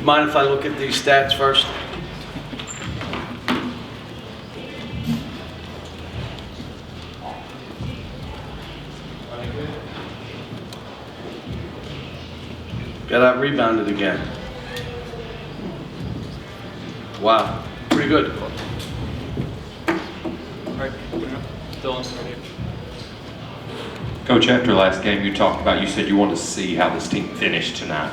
you mind if I look at these stats first? Got out rebounded again. Wow, pretty good. All right, Dylan. Coach, after last game, you talked about, you said you wanted to see how this team finished tonight.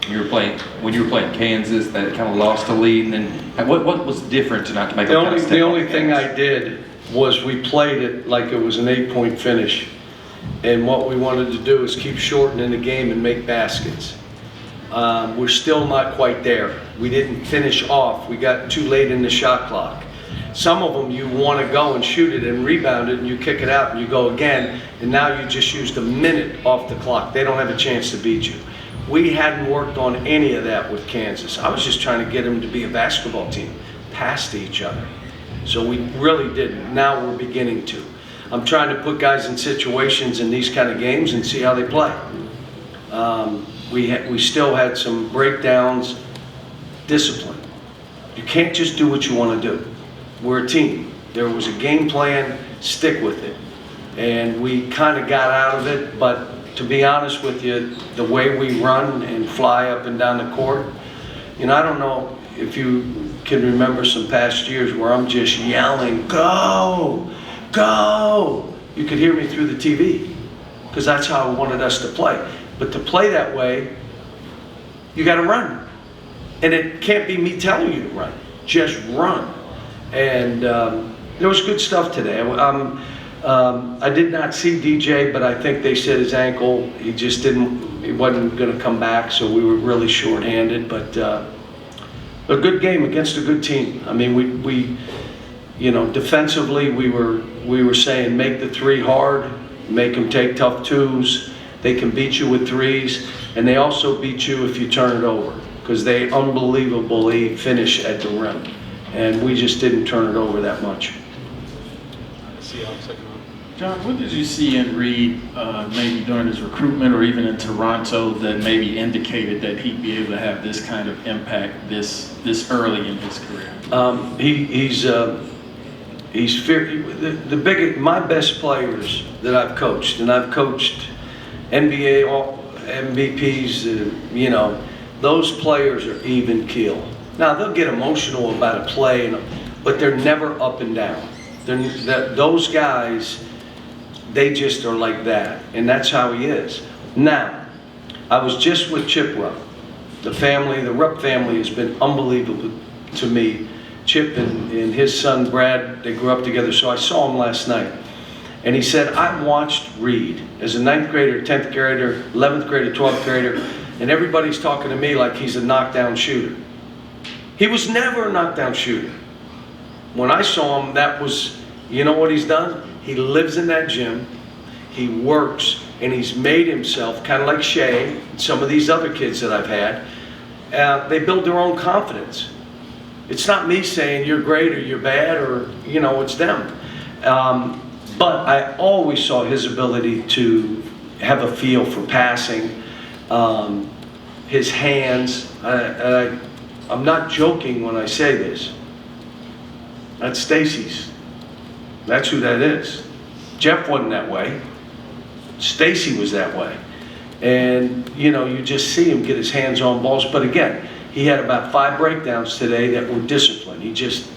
When you were playing Kansas, that kind of lost a lead, and then what was different tonight to make The only thing I did was we played it like it was an 8-point finish, and what we wanted to do is keep shortening the game and make baskets. We're still not quite there. We didn't finish off. We got too late in the shot clock. Some of them you want to go and shoot it and rebound it and you kick it out and you go again, and now you just used a minute off the clock. They don't have a chance to beat you. We hadn't worked on any of that with Kansas. I was just trying to get them to be a basketball team, pass to each other. So we really didn't. Now we're beginning to. I'm trying to put guys in situations in these kind of games and see how they play. We still had some breakdowns. Discipline. You can't just do what you want to do. We're a team. There was a game plan, stick with it. And we kind of got out of it, but to be honest with you, the way we run and fly up and down the court, you know, I don't know if you can remember some past years where I'm just yelling, go, go. You could hear me through the TV because that's how I wanted us to play. But to play that way, you got to run. And it can't be me telling you to run, just run. And there was good stuff today. I did not see DJ, but I think they said his ankle, he wasn't going to come back, so we were really short-handed. But a good game against a good team. I mean, we you know, defensively, we were saying make the three hard, make them take tough twos. They can beat you with threes, and they also beat you if you turn it over, because they unbelievably finish at the rim. And we just didn't turn it over that much. John, what did you see in Reed maybe during his recruitment or even in Toronto that maybe indicated that he'd be able to have this kind of impact this early in his career? My best players that I've coached, and I've coached NBA MVPs, you know, those players are even keel. Now they'll get emotional about a play, but they're never up and down. Those guys, they just are like that, and that's how he is. Now, I was just with Chip Rupp. The Rupp family has been unbelievable to me. Chip and his son Brad, they grew up together, so I saw him last night. And he said, I watched Reed as a 9th grader, 10th grader, 11th grader, 12th grader, and everybody's talking to me like he's a knockdown shooter. He was never a knockdown shooter. When I saw him, that was, you know what he's done? He lives in that gym, he works, and he's made himself, kind of like Shea, and some of these other kids that I've had, they build their own confidence. It's not me saying you're great or you're bad, or, you know, it's them. But I always saw his ability to have a feel for passing, his hands. I'm not joking when I say this. That's Stacy's. That's who that is. Jeff wasn't that way. Stacy was that way. And, you know, you just see him get his hands on balls. But again, he had about 5 breakdowns today that were disciplined. He just,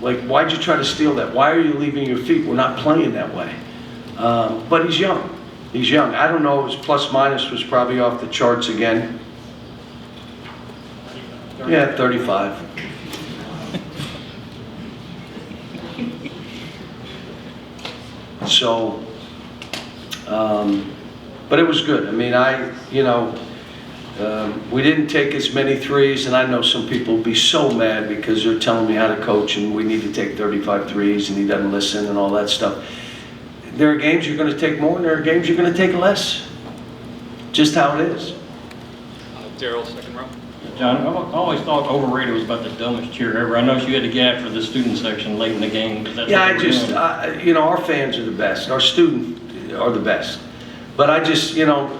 like, why'd you try to steal that? Why are you leaving your feet? We're not playing that way. But he's young. He's young. I don't know, his plus minus was probably off the charts again. Yeah, 35. So, but it was good. I mean, we didn't take as many threes, and I know some people will be so mad because they're telling me how to coach and we need to take 35 threes and he doesn't listen and all that stuff. There are games you're going to take more and there are games you're going to take less. Just how it is. Daryl, second row. John, I always thought overrated was about the dumbest cheer ever. I know you had to gap for the student section late in the game. Yeah, you know, our fans are the best. Our students are the best. But I just, you know,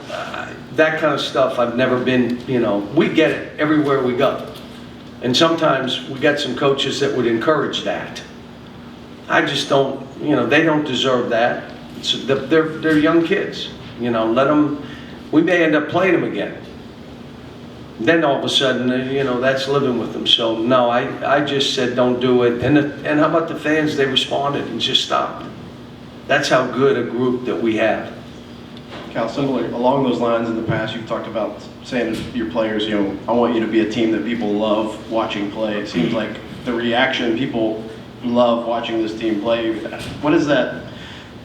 that kind of stuff, I've never been, we get it everywhere we go. And sometimes we got some coaches that would encourage that. I just don't, they don't deserve that. They're young kids, let them, we may end up playing them again. Then all of a sudden, that's living with them. So no, I just said don't do it. And how about the fans? They responded and just stopped. That's how good a group that we have. Cal, similar, along those lines in the past, you've talked about saying to your players, I want you to be a team that people love watching play. It seems like the reaction, people love watching this team play. What is that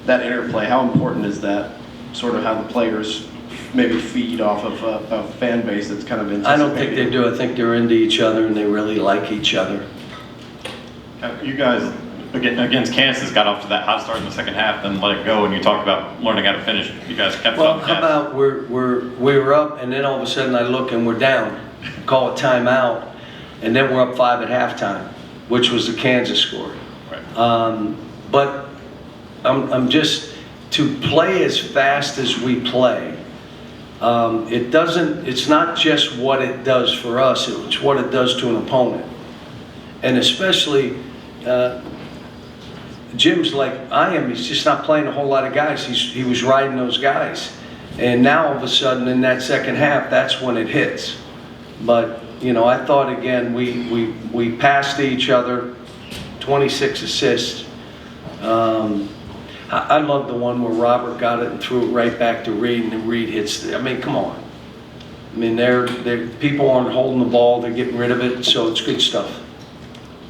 interplay? How important is that, sort of how the players maybe feed off of a fan base that's kind of anticipating? I don't think they do. I think they're into each other and they really like each other. You guys, against Kansas, got off to that hot start in the second half, then let it go, and you talked about learning how to finish. You guys kept Well, up. how about we were up and then all of a sudden I look and we're down. Call it timeout, and then we're up 5 at halftime, which was the Kansas score. Right. But I'm just, to play as fast as we play, it's not just what it does for us, it's what it does to an opponent. And especially, Jim's like I am, he's just not playing a whole lot of guys. He was riding those guys. And now all of a sudden in that second half, that's when it hits. But, I thought again, we passed each other, 26 assists. I love the one where Robert got it and threw it right back to Reed, and then Reed hits it. I mean, come on. I mean, people aren't holding the ball, they're getting rid of it, so it's good stuff.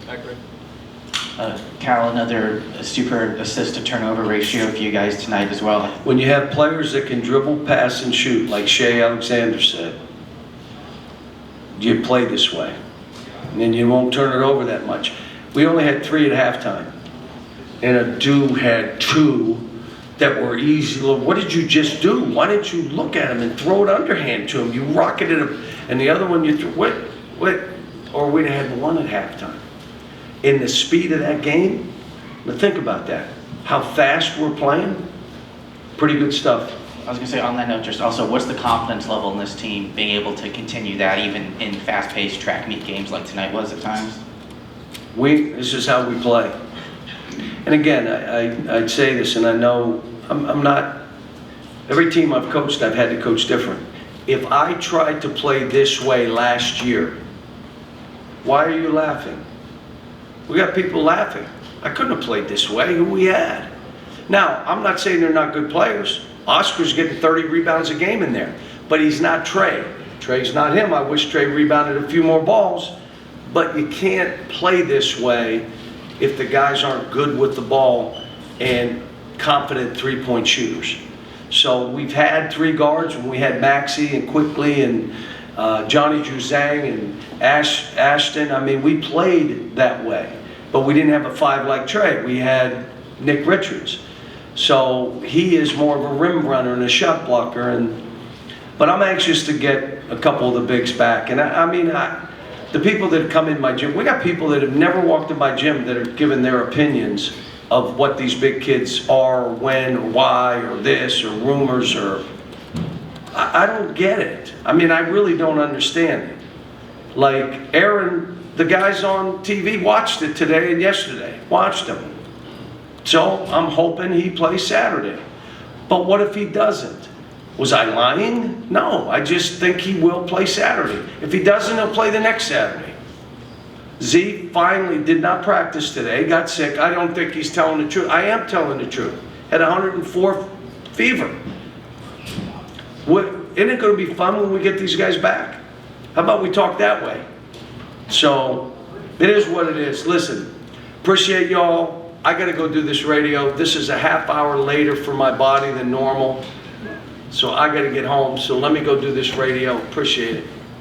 Accurate. Cal, another super assist to turnover ratio for you guys tonight as well. When you have players that can dribble, pass, and shoot, like Shea Alexander said, you play this way. And then you won't turn it over that much. We only had 3 at halftime. And a dude had 2 that were easy. What did you just do? Why didn't you look at him and throw it underhand to him? You rocketed him. And the other one you threw, what? Or we'd have had 1 at halftime. In the speed of that game, now think about that. How fast we're playing. Pretty good stuff. I was going to say, on that note, just also, what's the confidence level in this team being able to continue that even in fast-paced track meet games like tonight was at times? This is how we play. And again, I'd say this, and I know I'm not, every team I've coached, I've had to coach different. If I tried to play this way last year, why are you laughing? We got people laughing. I couldn't have played this way. Who we had? Now, I'm not saying they're not good players. Oscar's getting 30 rebounds a game in there, but he's not Trey. Trey's not him. I wish Trey rebounded a few more balls, but you can't play this way if the guys aren't good with the ball and confident three-point shooters. So we've had 3 guards when we had Maxey and Quickly and Johnny Juzang and Ashton. I mean, we played that way, but we didn't have a 5 like Trey. We had Nick Richards. So he is more of a rim runner and a shot blocker. But I'm anxious to get a couple of the bigs back. And the people that come in my gym, we got people that have never walked in my gym that are giving their opinions of what these big kids are, or when, or why, or this, or rumors, or... I don't get it. I really don't understand it. Like Aaron, the guys on TV watched it today and yesterday. Watched them. So I'm hoping he plays Saturday. But what if he doesn't? Was I lying? No, I just think he will play Saturday. If he doesn't, he'll play the next Saturday. Z finally did not practice today, got sick. I don't think he's telling the truth. I am telling the truth. Had 104 fever. Isn't it going to be fun when we get these guys back? How about we talk that way? So, it is what it is. Listen, appreciate y'all. I got to go do this radio. This is a half hour later for my body than normal. So I got to get home. So let me go do this radio. Appreciate it.